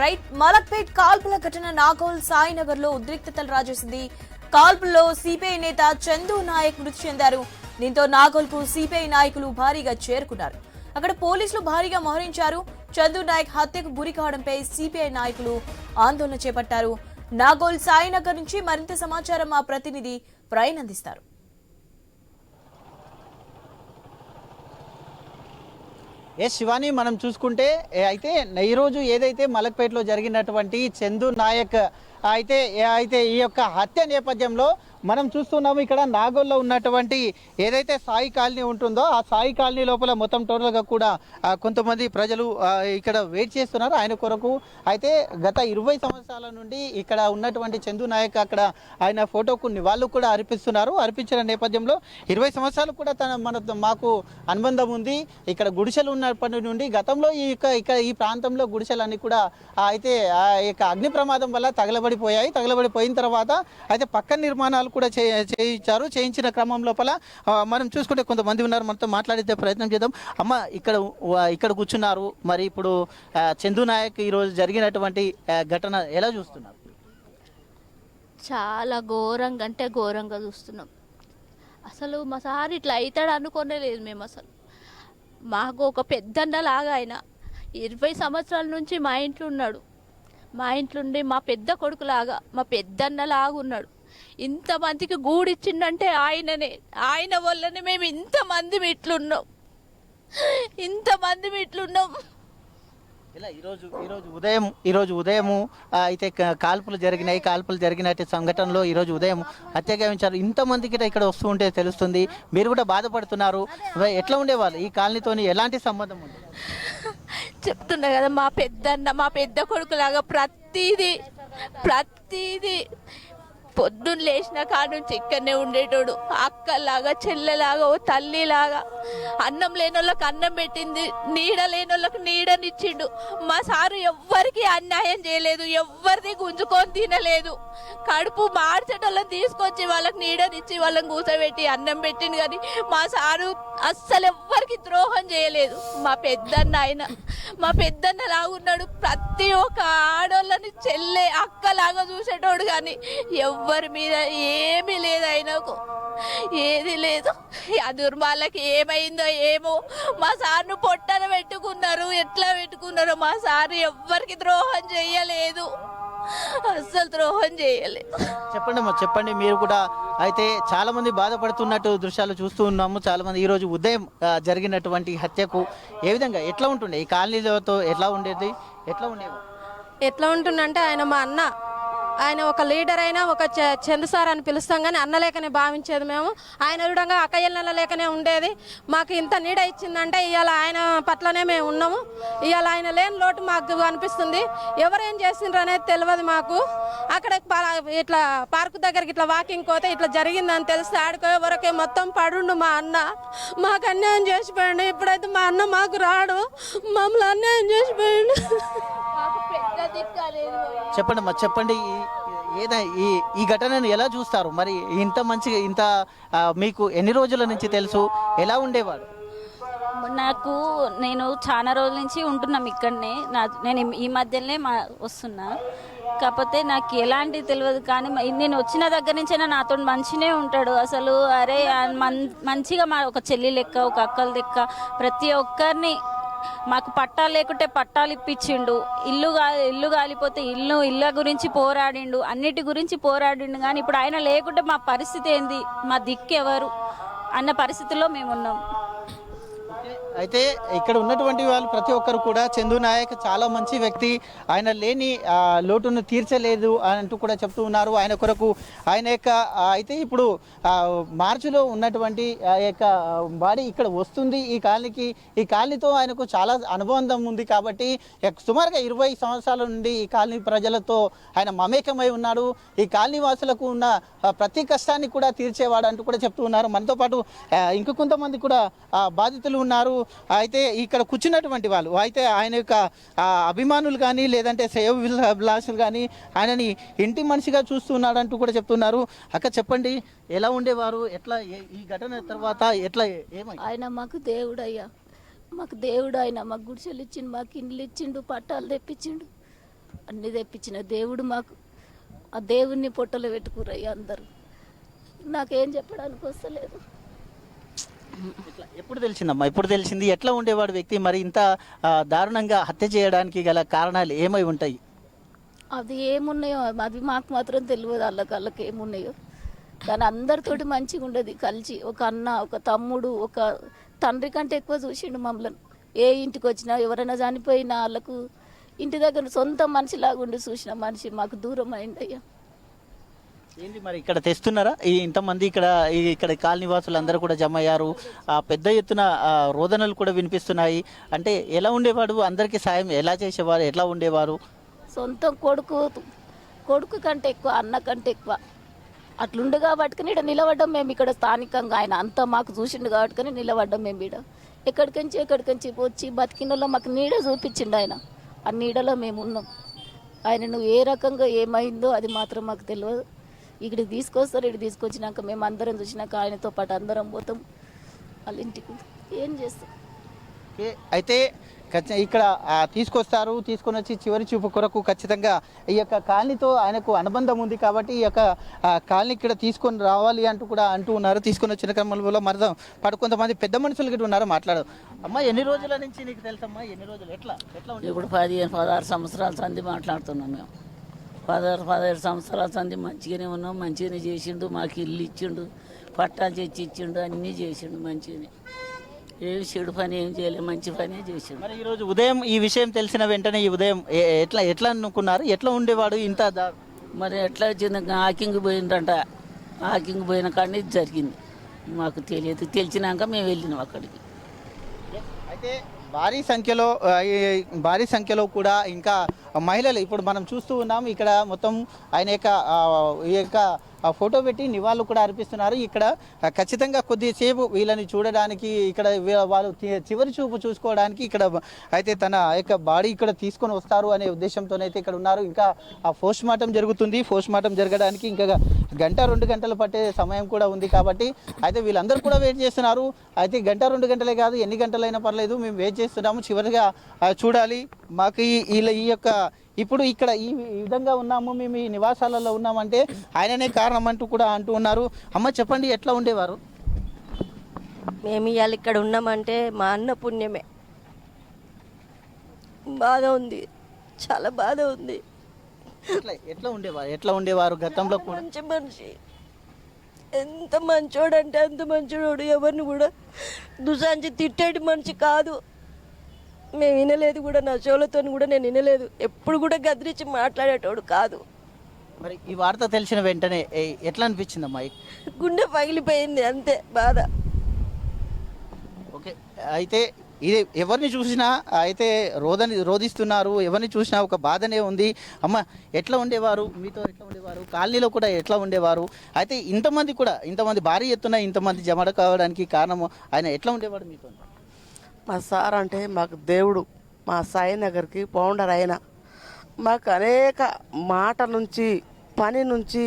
Right Malakpet కాల్పుల ఘటన నాగోల్ సాయినగర్ లో ఉద్రిక్తతలు రాజేసింది. కాల్పుల్లో సిపిఐ నేత చందు నాయక్ మృతి చెందారు. దీంతో నాగోల్ కు సిపిఐ నాయకులు భారీగా చేరుకున్నారు. అక్కడ పోలీసులు భారీగా మోహరించారు. చందు నాయక్ హత్యకు గురి కావడంపై సిపిఐ నాయకులు ఆందోళన చేపట్టారు. నాగోల్ సాయినగర్ నుంచి మరింత సమాచారం మా ప్రతినిధి ప్రయాణ్ అందిస్తారు. శివాని, మనం చూసుకుంటే అయితే ఈరోజు ఏదైతే మలక్పేటలో జరిగినటువంటి చందు నాయక్ అయితే ఈ యొక్క హత్య నేపథ్యంలో మనం చూస్తున్నాము. ఇక్కడ నాగోల్లో ఉన్నటువంటి ఏదైతే సాయి కాలనీ ఉంటుందో ఆ సాయి కాలనీ లోపల మొత్తం టోటల్గా కూడా కొంతమంది ప్రజలు ఇక్కడ వెయిట్ చేస్తున్నారు ఆయన కొరకు. అయితే గత 20 సంవత్సరాల నుండి ఇక్కడ ఉన్నటువంటి చందు నాయక్ అక్కడ ఆయన ఫోటోకు నివాళులు కూడా అర్పించిన నేపథ్యంలో 20 సంవత్సరాలు కూడా మాకు అనుబంధం ఉంది. ఇక్కడ గుడిసెలు ఉన్నప్పటి నుండి గతంలో ఈ ప్రాంతంలో గుడిసెలన్నీ కూడా అయితే అగ్ని ప్రమాదం వల్ల తగలబడిపోయిన తర్వాత అయితే పక్క నిర్మాణాలు కూడా చేయించిన క్రమం లోపల మనం చూసుకుంటే కొంతమంది ఉన్నారు. మనతో మాట్లాడే ప్రయత్నం చేద్దాం. అమ్మ, ఇక్కడ కూర్చున్నారు. మరి ఇప్పుడు చందు నాయక్ ఈరోజు జరిగినటువంటి ఘటన ఎలా చూస్తున్నారు? చాలా ఘోరంగా అంటే ఘోరంగా చూస్తున్నాం. అసలు మా సార్ ఇట్లా అవుతాడు అనుకోనే లేదు మేము. అసలు మాకు ఒక పెద్దన్న లాగా ఆయన 20 సంవత్సరాల నుంచి మా ఇంట్లో ఉన్నాడు. మా ఇంట్లోండి మా పెద్ద కొడుకులాగా మా పెద్దన్న లాగా ఉన్నాడు. ఇంతమందికి గూడిచ్చిండంటే ఆయన వల్లనే మేము ఇంతమంది ఇట్లున్నాం. ఇలా ఈరోజు ఉదయం అయితే కాల్పులు జరిగినట్టు సంఘటనలో ఈరోజు ఉదయం హత్య గావించారు. ఇంతమందికి ఇక్కడ వస్తూ ఉంటే తెలుస్తుంది. మీరు కూడా బాధపడుతున్నారు. ఎట్లా ఉండేవాళ్ళు? ఈ కాలనీతోని ఎలాంటి సంబంధం ఉంది? చెప్తున్నా కదా, మా పెద్దన్న మా పెద్ద కొడుకులాగా ప్రతిదీ పొద్దున్న లేచిన కాడ నుంచి ఇక్కడనే ఉండేటోడు. అక్కలాగా చెల్లెలాగా ఓ తల్లిలాగా. అన్నం లేని వాళ్ళకి అన్నం పెట్టింది, నీడ లేని వాళ్ళకి నీడనిచ్చిండు. మా సారు ఎవ్వరికి అన్యాయం చేయలేదు, ఎవ్వరిది గుంజుకొని తినలేదు. కడుపు మార్చేటోళ్ళని తీసుకొచ్చి వాళ్ళకి నీడనిచ్చి వాళ్ళని కూర్చోబెట్టి అన్నం పెట్టిండు. కానీ మా సారు అస్సలు ఎవ్వరికి ద్రోహం చేయలేదు. మా పెద్దన్న లాగా ఉన్నాడు. ప్రతి ఒక్క ఆడోళ్ళని చెల్లె అక్కలాగా చూసేటోడు. కానీ ఎవ్వరి మీద ఏమీ లేదు, ఆయనకు ఏది లేదు. ఆ దుర్మార్లకి ఏమైందో ఏమో. మా సార్ను పొట్టన పెట్టుకున్నారు. ఎట్లా పెట్టుకున్నారో మా సార్ ఎవ్వరికి ద్రోహం చేయలేదు, అస్సలు ద్రోహం చేయలేదు. చెప్పండి మీరు కూడా. అయితే చాలా మంది బాధపడుతున్నట్టు దృశ్యాలు చూస్తూ ఉన్నాము. చాలా మంది ఈరోజు ఉదయం జరిగినటువంటి హత్యకు ఏ విధంగా ఎట్లా ఉంటుండే ఈ కాలనీలతో ఎట్లా ఉండేది? ఎట్లా ఉంటుందంటే ఆయన మా అన్న, ఆయన ఒక లీడర్ అయినా ఒక చందు సార్ అని పిలుస్తాం. కానీ అన్నలేకనే భావించేది మేము. ఆయన విధంగా అక్కయ్యల లేకనే ఉండేది. మాకు ఇంత నీడ ఇచ్చిందంటే ఇవాళ ఆయన పట్లనే మేము ఉన్నాము. ఇవాళ ఆయన లేని లోటు మాకు అనిపిస్తుంది. ఎవరేం చేసిండ్రు అనేది తెలియదు మాకు. అక్కడ ఇట్లా పార్కు దగ్గరికి ఇట్లా వాకింగ్ పోతే ఇట్లా జరిగిందని తెలిస్తే ఆడుకోయే వరకే మొత్తం పడుండు మా అన్న. మాకు అన్యాయం చేసిపోయాడు. ఇప్పుడైతే మా అన్న మాకు రాడు, మమ్మల్ని అన్యాయం చేసిపోయాడు. చెప్పండి ఈ ఘటనను ఎలా చూస్తారు? మరి ఇంత మీకు ఎన్ని రోజుల నుంచి తెలుసు? ఎలా ఉండేవాడు? నేను చాలా రోజుల నుంచి ఉంటున్నాం ఇక్కడనే. నేను ఈ మధ్యలోనే వస్తున్నా. కాకపోతే నాకు ఎలాంటి తెలియదు. కానీ నేను వచ్చిన దగ్గర నుంచైనా నాతో మంచినే ఉంటాడు. అసలు అరే మంచిగా ఒక చెల్లి లెక్క, ఒక అక్కల లెక్క ప్రతి ఒక్కరిని మాకు పట్టాలు లేకుంటే పట్టాలు ఇప్పించిండు. ఇల్లు కాలిపోతే ఇళ్ళ గురించి పోరాడిండు, అన్నిటి గురించి పోరాడిండు. కానీ ఇప్పుడు ఆయన లేకుంటే మా పరిస్థితి ఏంది, మా దిక్కు ఎవరు అన్న పరిస్థితిలో మేమున్నాం. అయితే ఇక్కడ ఉన్నటువంటి వాళ్ళు ప్రతి ఒక్కరు కూడా చందు నాయక్ చాలా మంచి వ్యక్తి, ఆయన లేని లోటును తీర్చలేదు అంటూ కూడా చెప్తూ ఉన్నారు. ఆయన కొరకు ఆయన యొక్క అయితే ఇప్పుడు మార్చిలో ఉన్నటువంటి యొక్క బాడీ ఇక్కడ వస్తుంది ఈ కాలనీతో ఆయనకు చాలా అనుబంధం ఉంది. కాబట్టి సుమారుగా 20 సంవత్సరాల నుండి ఈ కాలనీ ప్రజలతో ఆయన మమేకమై ఉన్నాడు. ఈ కాలనీ వాసులకు ఉన్న ప్రతి కష్టాన్ని కూడా తీర్చేవాడు అంటూ కూడా చెప్తూ ఉన్నారు. మనతో పాటు ఇంక కొంతమంది కూడా బాధితులు ఉన్నారు. అయితే ఇక్కడ కూర్చున్నటువంటి వాళ్ళు అయితే ఆయన యొక్క అభిమానులు కానీ లేదంటే శ్రేయోభిలాషులు కానీ ఆయనని ఇంటి మనిషిగా చూస్తున్నాడంటూ కూడా చెప్తున్నారు. అక్క, చెప్పండి, ఎలా ఉండేవారు? ఎట్లా ఈ ఘటన తర్వాత ఎట్లా ఏమైంది? ఆయన మాకు దేవుడు అయ్యా, మాకు దేవుడు. ఆయన మాకు గుడిసెలు ఇచ్చిండు, మాకు ఇండ్లు ఇచ్చిండు, పట్టాలు తెప్పించిండు. అన్ని తెప్పించిన దేవుడు మాకు ఆ దేవుణ్ణి పొట్టలో పెట్టుకురయ్య అందరూ. నాకేం చెప్పడానికి వస్తలేదు. ఎప్పుడు తెలిసిందమ్మా, ఎప్పుడు తెలిసింది? ఎట్లా ఉండేవాడు వ్యక్తి? మరి ఇంత దారుణంగా హత్య చేయడానికి గల కారణాలు ఏమై ఉంటాయి? అది ఏమున్నాయో అది మాకు మాత్రం తెలియదు, వాళ్ళకి ఏమున్నాయో. కానీ అందరితోటి మంచిగా ఉండదు కలిసి. ఒక అన్న, ఒక తమ్ముడు, ఒక తండ్రి కంటే ఎక్కువ చూసిండు మమ్మల్ని. ఏ ఇంటికి వచ్చినా ఎవరైనా చనిపోయినా వాళ్ళకు ఇంటి దగ్గర సొంత మనిషిలాగా ఉండి చూసిన మనిషి మాకు దూరం అయిందయ్యా. ఏంటి మరి ఇక్కడ తెస్తున్నారా ఇంతమంది? ఇక్కడ కాలనీ వాసులు అందరూ కూడా జమ అయ్యారు. పెద్ద ఎత్తున రోదనలు కూడా వినిపిస్తున్నాయి. అంటే ఎలా ఉండేవాడు? అందరికీ సాయం ఎలా చేసేవారు? ఎట్లా ఉండేవారు? సొంతం కొడుకు కంటే ఎక్కువ, అన్న కంటే ఎక్కువ అట్లుండు కాబట్టి ఇక్కడ నిలబడ్డాం మేము. ఇక్కడ స్థానికంగా ఆయన అంతా మాకు చూసిండు కాబట్టి నిలబడ్డాం మేము. ఇక్కడ ఎక్కడికంచి వచ్చి బతికినలో మాకు నీడ చూపించిండు ఆయన. ఆ నీడలో మేము ఉన్నాం. ఆయన నువ్వు ఏ రకంగా ఏమైందో అది మాత్రం మాకు తెలియదు. ఇక్కడికి తీసుకొస్తారు. ఇక్కడికి తీసుకొచ్చినాక మేము అందరం చూసినాక ఆయనతో పాటు అందరం పోతాం వాళ్ళ ఇంటికి. ఏం చేస్తాం? అయితే ఇక్కడ తీసుకొని వచ్చి చివరి చూపు కొరకు ఖచ్చితంగా ఈ యొక్క కాలనీతో ఆయనకు అనుబంధం ఉంది కాబట్టి ఈ యొక్క కాలనీ ఇక్కడ తీసుకొని రావాలి అంటూ ఉన్నారు. తీసుకొని వచ్చిన క్రమంలో మరదం పాటు కొంతమంది పెద్ద మనుషులు గిట్ట ఉన్నారు. మాట్లాడు అమ్మా, ఎన్ని రోజుల నుంచి నీకు తెలుసమ్మా? ఎన్ని రోజులు ఎట్లా ఇప్పుడు 15-16 సంవత్సరాల సంది మాట్లాడుతున్నాం మేము. 16-17 సంవత్సరాల సంది మంచిగానే ఉన్నాం. మంచిగానే చేసిండు, మాకు ఇల్లు ఇచ్చిండు, పట్టాలు తెచ్చి ఇచ్చిండు, అన్నీ చేసిండు మంచిగానే. ఏమి చెడు పని ఏం చేయలేదు, మంచి పనే చేసిండు. మరి ఈరోజు ఉదయం ఈ విషయం తెలిసిన వెంటనే ఈ ఉదయం ఎట్లా అనుకున్నారు? ఎట్లా ఉండేవాడు? ఇంత మరి ఎట్లా వచ్చింది? ఆకింగ్ పోయిందంట. ఆకింగ్ పోయిన కానీ ఇది జరిగింది. మాకు తెలియదు. తెలిసినాక మేము వెళ్ళినాం అక్కడికి. అయితే భారీ సంఖ్యలో కూడా ఇంకా మహిళలు ఇప్పుడు మనం చూస్తూ ఉన్నాం. ఇక్కడ మొత్తం ఆయన యొక్క ఫోటో పెట్టి నివాళులు కూడా అర్పిస్తున్నారు. ఇక్కడ ఖచ్చితంగా కొద్దిసేపు వీళ్ళని చూడడానికి, ఇక్కడ వాళ్ళు చివరి చూపు చూసుకోవడానికి ఇక్కడ అయితే తన యొక్క బాడీ ఇక్కడ తీసుకొని వస్తారు అనే ఉద్దేశంతోనైతే ఇక్కడ ఉన్నారు. ఇంకా ఆ పోస్ట్ మార్టం జరుగుతుంది. పోస్ట్ మార్టం జరగడానికి ఇంకా 1-2 గంటలు పట్టే సమయం కూడా ఉంది కాబట్టి అయితే వీళ్ళందరూ కూడా వెయిట్ చేస్తున్నారు. అయితే 1-2 గంటలే కాదు, ఎన్ని గంటలైనా పర్లేదు, మేము వెయిట్ చేస్తున్నాము. చివరిగా చూడాలి. మాకు ఈ యొక్క ఇప్పుడు ఇక్కడ ఈ విధంగా ఉన్నాము, మేము ఈ నివాసాలలో ఉన్నామంటే ఆయననే కారణం అంటూ ఉన్నారు. అమ్మ చెప్పండి, ఎట్లా ఉండేవారు? మేము ఇవాళ ఇక్కడ ఉన్నామంటే మా అన్న పుణ్యమే. బాధ ఉంది, చాలా బాధ ఉంది. ఎట్లా ఉండేవారు గతంలో? మంచి మనిషి, ఎంత మంచోడు అంటే అంత మంచోడు. ఎవరిని కూడా దుసాంచి తిట్టేటి మనిషి కాదు. మేము వినలేదు కూడా, నా చెవులతో కూడా నేను వినలేదు. ఎప్పుడు కూడా గదిరించి మాట్లాడేటోడు కాదు. మరి ఈ వార్త తెలిసిన వెంటనే ఎట్లా అనిపించిందమ్మా? గుండె పగిలిపోయింది, అంతే బాధ. ఓకే, అయితే ఇది ఎవరిని చూసినా అయితే రోధిస్తున్నారు. ఎవరిని చూసినా ఒక బాధనే ఉంది. అమ్మ ఎట్లా ఉండేవారు? మీతో ఎట్లా ఉండేవారు? కాలనీలో కూడా ఎట్లా ఉండేవారు? అయితే ఇంతమంది భారీ ఎత్తున ఇంతమంది జమ కావడానికి కారణము ఆయన ఎట్లా ఉండేవాడు మీతో? మా సార్ అంటే మాకు దేవుడు. మా సాయినగర్కి ఫౌండర్ అయిన మాకు అనేక మాట నుంచి, పని నుంచి,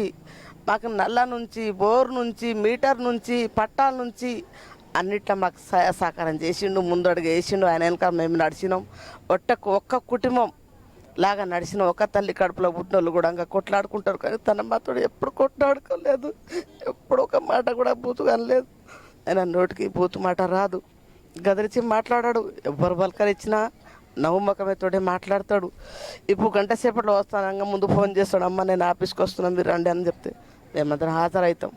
మాకు నల్ల నుంచి, బోర్ నుంచి, మీటర్ నుంచి, పట్టాల నుంచి అన్నిట్లో మాకు సహకారం చేసిండు. ముందడుగు వేసిండు. ఆయన వెనక మేము నడిచినాం. ఒక్క కుటుంబం లాగా నడిచినాం. ఒక తల్లి కడుపులో పుట్టిన వాళ్ళు కూడా ఇంకా కొట్లాడుకుంటారు, కానీ తన మాతోడు ఎప్పుడు కొట్లాడుకోలేదు. ఎప్పుడు ఒక మాట కూడా బూతు అనలేదు. ఆయన నోటికి బూతు మాట రాదు. గదిరించి మాట్లాడాడు. ఎవరు పలకరించినా నవ్వుముఖమేతోడే మాట్లాడతాడు. ఇప్పుడు 1 గంట సేపట్లో వస్తానంగా ముందు ఫోన్ చేస్తాడు, అమ్మ నేను ఆఫీస్కి వస్తున్నాం మీరు రండి అని చెప్తే మేమందరం హాజరవుతాం.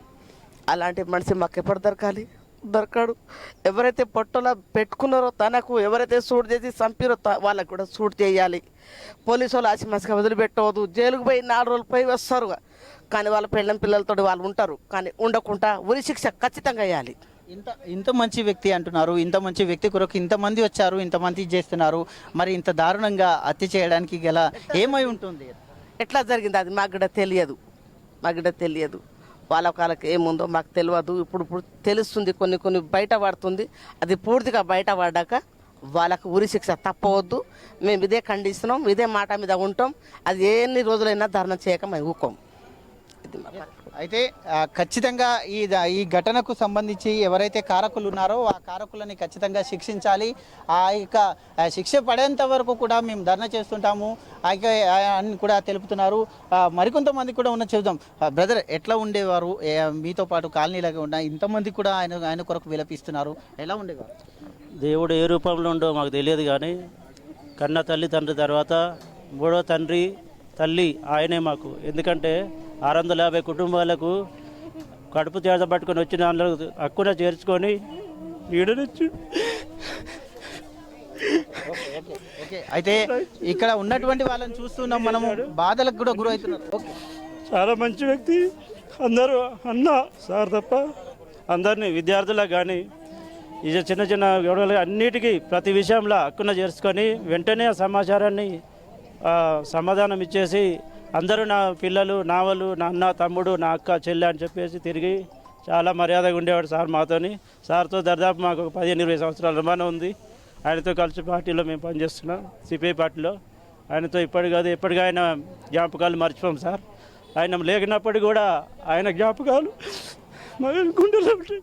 అలాంటి మనిషి మాకు ఎప్పుడు దొరకాడు. ఎవరైతే పొట్టలో పెట్టుకున్నారో తనకు, ఎవరైతే సూట్ చేసి చంపిరో వాళ్ళకు కూడా సూట్ చేయాలి. పోలీసు వాళ్ళు ఆసిమాసిగా వదిలిపెట్టవద్దు. జైలుకు పోయి 4 రోజులు పోయి వస్తారు, కానీ వాళ్ళ పిల్లలతో వాళ్ళు ఉంటారు. కానీ ఉండకుండా ఉరి శిక్ష ఖచ్చితంగా వేయాలి. ఇంత మంచి వ్యక్తి అంటున్నారు. ఇంత మంచి వ్యక్తి కొరకు ఇంతమంది వచ్చారు, ఇంతమంది చేస్తున్నారు. మరి ఇంత దారుణంగా హత్య చేయడానికి గల ఏమై ఉంటుంది? ఎట్లా జరిగింది అది మాకు కూడా తెలియదు. వాళ్ళకి ఏముందో మాకు తెలియదు. ఇప్పుడు తెలుస్తుంది, కొన్ని బయట పడుతుంది. అది పూర్తిగా బయట పడ్డాక వాళ్ళకు ఉరి శిక్ష తప్పవద్దు. మేము ఇదే ఖండిస్తున్నాం, ఇదే మాట మీద ఉంటాం. అది ఎన్ని రోజులైనా ధర్నా చేయక మేము ఊకోం. ఇది మా పరిస్థితి. అయితే ఖచ్చితంగా ఈ ఘటనకు సంబంధించి ఎవరైతే కారకులు ఉన్నారో ఆ కారకులని ఖచ్చితంగా శిక్షించాలి. ఆ యొక్క శిక్ష పడేంత వరకు కూడా మేము ధర్నా చేస్తుంటాము అని కూడా తెలుపుతున్నారు. మరికొంతమంది కూడా ఉన్న చూద్దాం. బ్రదర్, ఎట్లా ఉండేవారు? మీతో పాటు కాలనీలాగా ఉన్న ఇంతమంది కూడా ఆయన కొరకు విలపిస్తున్నారు. ఎలా ఉండేవారు? దేవుడు ఏ రూపంలో ఉండో మాకు తెలియదు, కానీ కన్న తల్లి తండ్రి తర్వాత మూడో తండ్రి తల్లి ఆయనే మాకు. ఎందుకంటే 650 కుటుంబాలకు కడుపు తేడా పట్టుకొని వచ్చిన దాంట్లో హక్కున చేర్చుకొని ఈడనిచ్చి. ఓకే, అయితే ఇక్కడ ఉన్నటువంటి వాళ్ళని చూస్తున్నాం, మనము బాధలకు కూడా గురవుతున్నారు. ఓకే, చాలా మంచి వ్యక్తి. అందరూ అన్న సార్ తప్ప అందరినీ విద్యార్థులకు కానీ ఇది చిన్న చిన్న గొడవలు అన్నిటికీ ప్రతి విషయంలో హక్కున చేర్చుకొని వెంటనే ఆ సమాచారాన్ని సమాధానం ఇచ్చేసి అందరూ నా పిల్లలు, నా వాళ్ళు, నా అన్న, తమ్ముడు, నా అక్క, చెల్లె అని చెప్పేసి తిరిగి చాలా మర్యాదగా ఉండేవాడు సార్ మాతోని. సార్తో దాదాపు మాకు 15-20 సంవత్సరాల అనుమానం ఉంది. ఆయనతో కలిసి పార్టీలో మేము పనిచేస్తున్నాం, సిపిఐ పార్టీలో. ఆయనతో ఇప్పటి కాదు ఎప్పటికీ ఆయన జ్ఞాపకాలు మర్చిపోం సార్. ఆయన లేకున్నప్పటికీ కూడా ఆయన జ్ఞాపకాలు మా గుండెలో ఉంటాయి.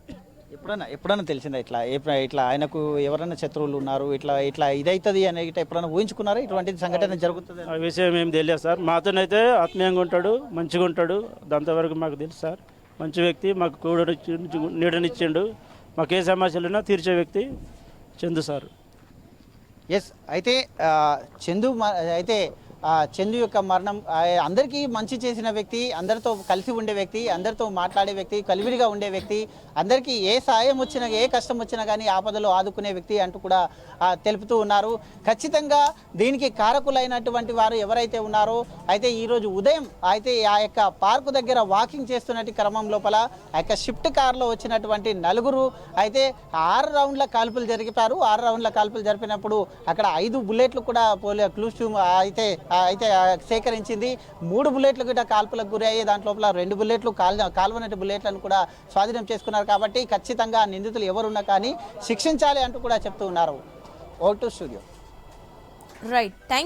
ఎప్పుడన్నా తెలిసిందా ఇట్లా ఆయనకు ఎవరైనా శత్రువులు ఉన్నారు, ఇట్లా ఇదవుతుంది అని ఎప్పుడైనా ఊహించుకున్నారా? ఇటువంటి సంఘటన జరుగుతుంది ఆ విషయం ఏం తెలియదు సార్. మాతోనైతే ఆత్మీయంగా ఉంటాడు, మంచిగా ఉంటాడు. దాంతవరకు మాకు తెలుసు సార్. మంచి వ్యక్తి, మాకు కూడా నీడనిచ్చిండు. మాకు ఏ సమస్యలు ఉన్నా తీర్చే వ్యక్తి చందు సార్. ఎస్, అయితే చందు యొక్క మరణం అందరికీ మంచి చేసిన వ్యక్తి, అందరితో కలిసి ఉండే వ్యక్తి, అందరితో మాట్లాడే వ్యక్తి, కలివిడిగా ఉండే వ్యక్తి, అందరికీ ఏ సాయం వచ్చినా ఏ కష్టం వచ్చినా కానీ ఆపదలో ఆదుకునే వ్యక్తి అంటూ కూడా తెలుపుతూ ఉన్నారు. ఖచ్చితంగా దీనికి కారకులైనటువంటి వారు ఎవరైతే ఉన్నారో అయితే ఈరోజు ఉదయం అయితే ఆ యొక్క పార్కు దగ్గర వాకింగ్ చేస్తున్నట్టు క్రమం లోపల ఆ యొక్క షిఫ్ట్ కార్లో వచ్చినటువంటి నలుగురు అయితే 6 రౌండ్ల కాల్పులు జరిపారు. 6 రౌండ్ల కాల్పులు జరిపినప్పుడు అక్కడ 5 బుల్లెట్లు కూడా క్లూస్ అయితే సేకరించింది. 3 బుల్లెట్లు కూడా కాల్పులకు గురి అయ్యి దాంట్లో 2 బుల్లెట్లు కాల్వనటి బుల్లెట్లను కూడా స్వాధీనం చేసుకున్నారు. కాబట్టి ఖచ్చితంగా నిందితులు ఎవరున్నా కానీ శిక్షించాలి అంటూ కూడా చెప్తూ ఉన్నారు. ఓ టు స్టూడియో. Right, thank